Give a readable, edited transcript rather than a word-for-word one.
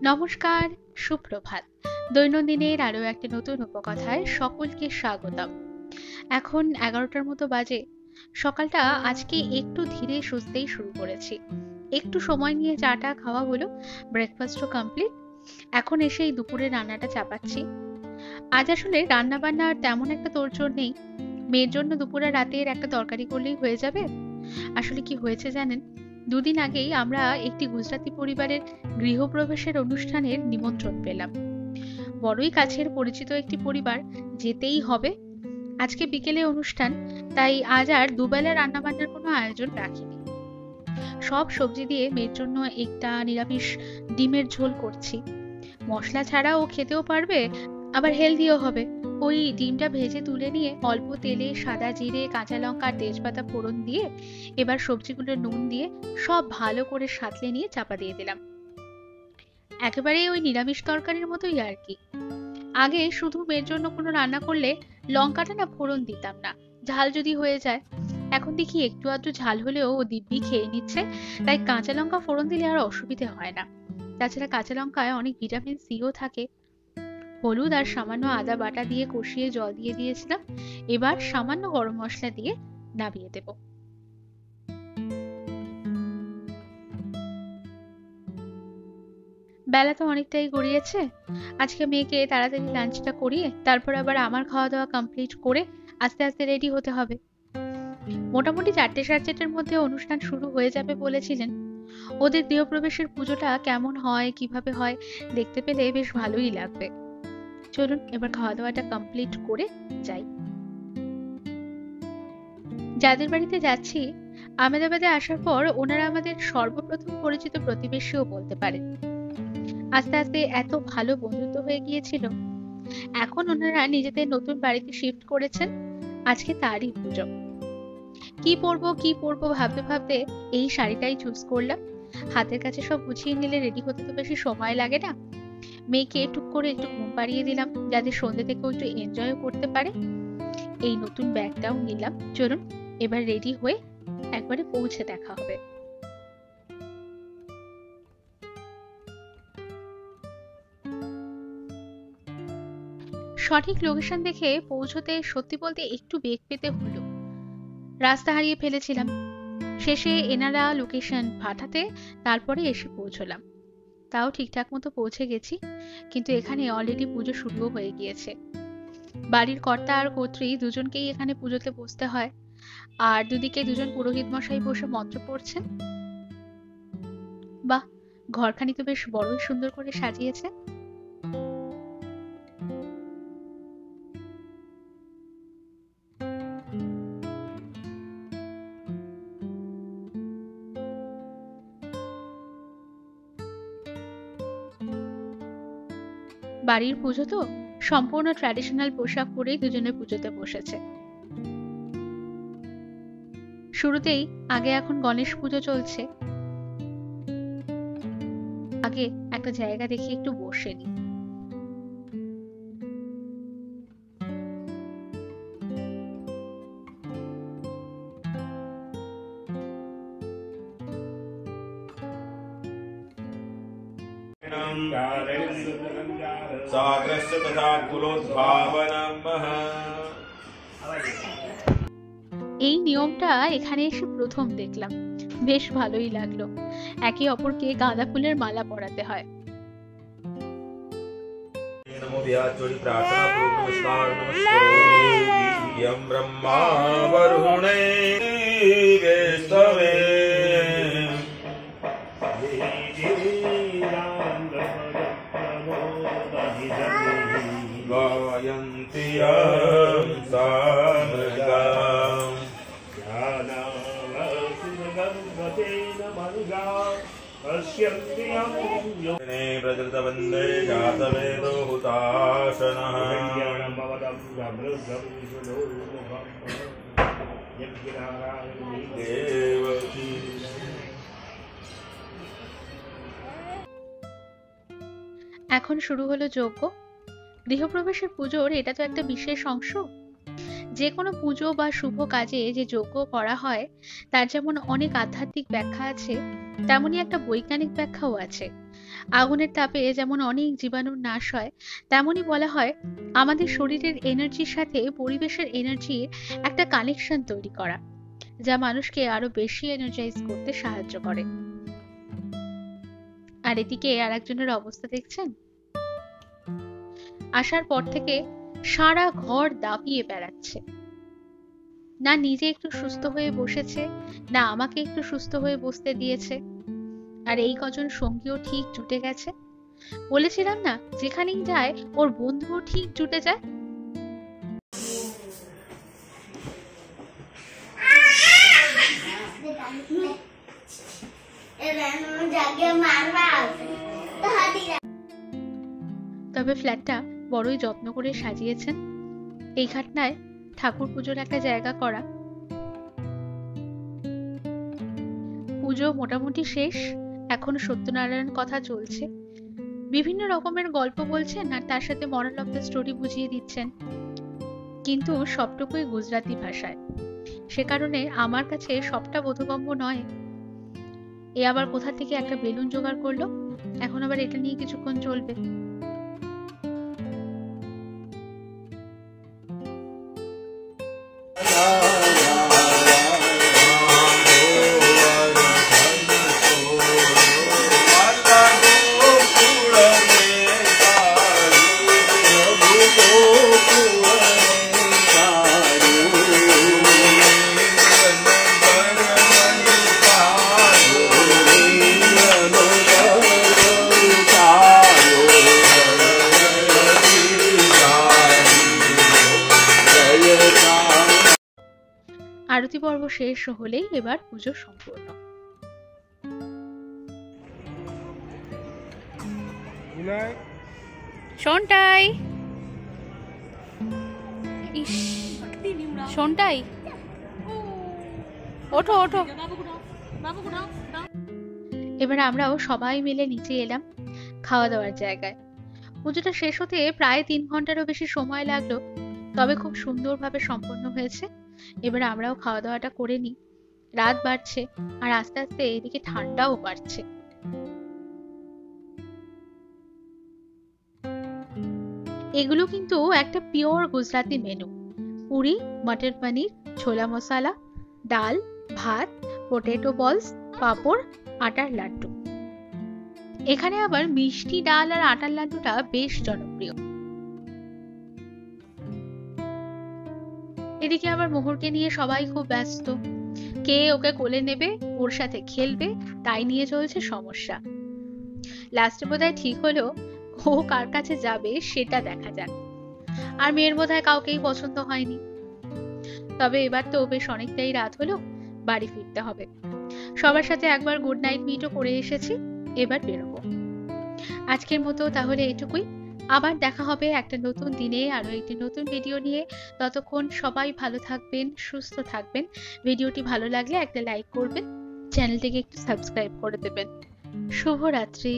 নমস্কার, সুপ্রভাত। দৈনন্দিনের আরো একটা নতুন উপকথায় সকলকে স্বাগতম। এখন 11টার মতো বাজে। সকালটা আজকে একটু ধীরে সুস্থেই শুরু করেছি। একটু সময় নিয়ে চাটা খাওয়া হলো, ব্রেকফাস্টও কমপ্লিট। এখন এসেই দুপুরে রান্নাটা চাপাচ্ছি। আজ আসলে রান্না বান্নার তেমন একটা তোড়জোড় নেই। মেয়ের জন্য দুপুরে রাতের একটা তরকারি করলেই হয়ে যাবে। আসলে কি হয়েছে জানেন, দুদিন আগেই আমরা একটি গুজরাটি পরিবারের গৃহপ্রবেশের অনুষ্ঠানের নিমন্ত্রণ পেলাম। বড়ই কাছের পরিচিত একটি পরিবার, যেতেই হবে। আজকে বিকেলে অনুষ্ঠান, তাই আজ আর দুবেলা রান্নাবান্নার কোনো আয়োজন রাখিনি। সব সবজি দিয়ে মেয়ের জন্য একটা নিরামিষ ডিমের ঝোল করছি। মশলা ছাড়া ও খেতেও পারবে, আবার হেলদিও হবে। ওই ডিমটা ভেজে তুলে নিয়ে অল্প তেলে সাদা জিরে, কাঁচা লঙ্কা আর তেজপাতা ফোড়ন দিয়ে এবার সবজিগুলো নুন দিয়ে সব ভালো করে সাঁতলে নিয়ে চাপা দিয়ে দিলাম। একেবারে ওই নিরামিষ তরকারির মতোই আর কি। আগে শুধু মেয়ের জন্য কোনো রান্না করলে লঙ্কাটা না ফোড়ন দিতাম না, ঝাল যদি হয়ে যায়। এখন দেখি একটু আধটু ঝাল হলেও ও দিব্যি খেয়ে নিচ্ছে, তাই কাঁচা লঙ্কা ফোড়ন দিলে আর অসুবিধে হয় না। তাছাড়া কাঁচা লঙ্কায় অনেক ভিটামিন সিও থাকে। হলুদ আর সামান্য আদা বাটা দিয়ে কষিয়ে জল দিয়ে দিয়েছিলাম। এবার সামান্য গরম মশলা দিয়ে নামিয়ে দেব। বেলা তো অনেকটাই গড়িয়েছে। আজকে মেয়েকে তাড়াতাড়ি লাঞ্চটা করিয়ে তারপর আবার আমার খাওয়া দাওয়া কমপ্লিট করে আস্তে আস্তে রেডি হতে হবে। মোটামুটি 4টে সাড়ে 4টের মধ্যে অনুষ্ঠান শুরু হয়ে যাবে বলেছিলেন। ওদের গৃহপ্রবেশের পুজোটা কেমন হয়, কিভাবে হয়, দেখতে পেলে বেশ ভালোই লাগবে। চলুন এবার খাওয়া দাওয়াটা কমপ্লিট করে যাই। যাদের বাড়িতে যাচ্ছি, আহমেদাবাদে আসার পর ওনারা আমাদের সর্বপ্রথম পরিচিত প্রতিবেশীও বলতে পারেন। আস্তে আস্তে এত ভালো বন্ধুত্ব হয়ে গিয়েছিল। এখন ওনারা নিজেদের নতুন বাড়িতে শিফট করেছেন। আজকে তারই পুজো। কি পরবো ভাবতে ভাবতে এই শাড়িটাই চুজ করলাম। হাতের কাছে সব গুছিয়ে নিলে রেডি হতে তো বেশি সময় লাগে না। মেয়েকে টুক করে একটু ঘুম পাড়িয়ে দিলাম, যাতে সন্ধ্যে থেকেও একটু এনজয়ও করতে পারে। এই নতুন ব্যাগটাও নিলাম। চলুন এবার রেডি হয়ে একবারে পৌঁছে দেখা হবে। সঠিক লোকেশন দেখে পৌঁছতে সত্যি বলতে একটু বেগ পেতে হলো। রাস্তা হারিয়ে ফেলেছিলাম। শেষে এনারা লোকেশন পাঠাতে তারপরে এসে পৌঁছলাম। তাও ঠিকঠাক মতো পৌঁছে গেছি, কিন্তু এখানে অলরেডি পুজো শুরুও হয়ে গিয়েছে। বাড়ির কর্তা আর কর্ত্রী দুজনকেই এখানে পুজোতে বসতে হয়, আর দুদিকে দুজন পুরোহিত মশাই বসে মন্ত্র পড়ছেন। বাহ, ঘরখানি তো বেশ বড়ই সুন্দর করে সাজিয়েছে। বাড়ির পুজো তো সম্পূর্ণ ট্র্যাডিশনাল পোশাক পরেই দুজনে পুজোতে বসেছে। শুরুতেই আগে এখন গণেশ পুজো চলছে। আগে একটা জায়গা দেখে একটু বসে নি। साग्रस्य तथा कुलोद्भावनमः। এই নিয়মটা এখানে এসে প্রথম দেখলাম, বেশ ভালোই লাগলো। একে অপরকে গাঁদা ফুলের মালা পরাতে হয়। नमो व्याचोरी प्रार्थना पूर्वक नमस्कार नमस्कारोमि यं ब्रह्मा वरुणे वेस्तवे गायन्ति यं सामगाम् प्रजृतवन्दे जातवेदो हुताशनः देवकी। এখন শুরু হলো যজ্ঞ। গৃহপ্রবেশের পুজোর এটা তো একটা বিশেষ অংশ। যে কোনো পুজো বা শুভ কাজে যে যজ্ঞ করা হয়, তার যেমন অনেক আধ্যাত্মিক ব্যাখ্যা আছে, তেমনি একটা বৈজ্ঞানিক ব্যাখ্যাও আছে। আগুনের তাপে যেমন অনেক জীবাণুর নাশ হয়, তেমনই বলা হয় আমাদের শরীরের এনার্জির সাথে পরিবেশের এনার্জির একটা কানেকশন তৈরি করা, যা মানুষকে আরো বেশি এনার্জাইজ করতে সাহায্য করে। আর এদিকে আর একজনের অবস্থা দেখছেন, আসার পর থেকে সারা ঘর দাপিয়ে বেড়াচ্ছে, না নিজে একটু সুস্থ হয়ে বসেছে, না আমাকে একটু সুস্থ হয়ে বসতে দিয়েছে। আর এই কজন সঙ্গীও ঠিক জুটে গেছে। বলেছিলাম না, যেখানেই যায় ওর বন্ধুও ঠিক জুটে যায়। তবে ফ্ল্যাটটা বড়ই যত্ন করে সাজিয়েছেন। এই খাটনায় ঠাকুর পুজোর একটা জায়গা করা। পুজো মোটামুটি শেষ, এখন সত্যনারায়ণ কথা চলছে, বিভিন্ন রকমের গল্প বলছেন আর তার সাথে মরাল অফ দ্য স্টোরি বুঝিয়ে দিচ্ছেন, কিন্তু সবটুকুই গুজরাটি ভাষায়। সে কারণে আমার কাছে সবটা বোধগম্য নয়। এ আবার কোথা থেকে একটা বেলুন জোগাড় করলো, এখন আবার এটা নিয়ে কিছুক্ষণ চলবে। আরতি পর্ব শেষ হলেই এবার পুজো সম্পূর্ণ। শোনটাই, ইস শোনটাই, ওঠো ওঠো। এবার আমরাও সবাই মিলে নিচে এলাম খাওয়া দাওয়ার জায়গায়। পুজোটা শেষ হতে প্রায় 3 ঘন্টারও বেশি সময় লাগলো, তবে খুব সুন্দরভাবে সম্পন্ন হয়েছে। এবার আমরাও খাওয়া দাওয়াটা করে নিই। রাত বাড়ছে আর আস্তে আস্তে এদিকে ঠান্ডাও বাড়ছে। এগুলো কিন্তু একটা পিওর গুজরাটি মেনু। পুরি, মটর পনির, ছোলা মশলা, ডাল, ভাত, পটেটো বলস, পাঁপড়, আটার লাড্ডু। এখানে আবার মিষ্টি ডাল আর আটার লাড্ডুটা বেশ জনপ্রিয়। এদিকে আবার মোহরকে নিয়ে সবাই খুব ব্যস্ত, কে ওকে কোলে নেবে, ওর সাথে খেলবে, তাই নিয়ে চলছে সমস্যা। লাস্টে বোধহয় ঠিক হলো ও কার কাছে যাবে সেটা দেখা যাক। আর মেয়ের বোধহয় কাউকেই পছন্দ হয়নি। তবে এবার তো বেশ অনেকটাই রাত হলো, বাড়ি ফিরতে হবে। সবার সাথে একবার গুড নাইট মিটও করে এসেছি, এবার বেরোবো। আজকের মতো তাহলে এটুকুই। আবার দেখা হবে একটা নতুন দিনে আরো একটি নতুন ভিডিও নিয়ে। ততক্ষণ সবাই ভালো থাকবেন, সুস্থ থাকবেন। ভিডিওটি ভালো লাগলে একটা লাইক করবেন, চ্যানেলটিকে একটু সাবস্ক্রাইব করে দেবেন। শুভরাত্রি।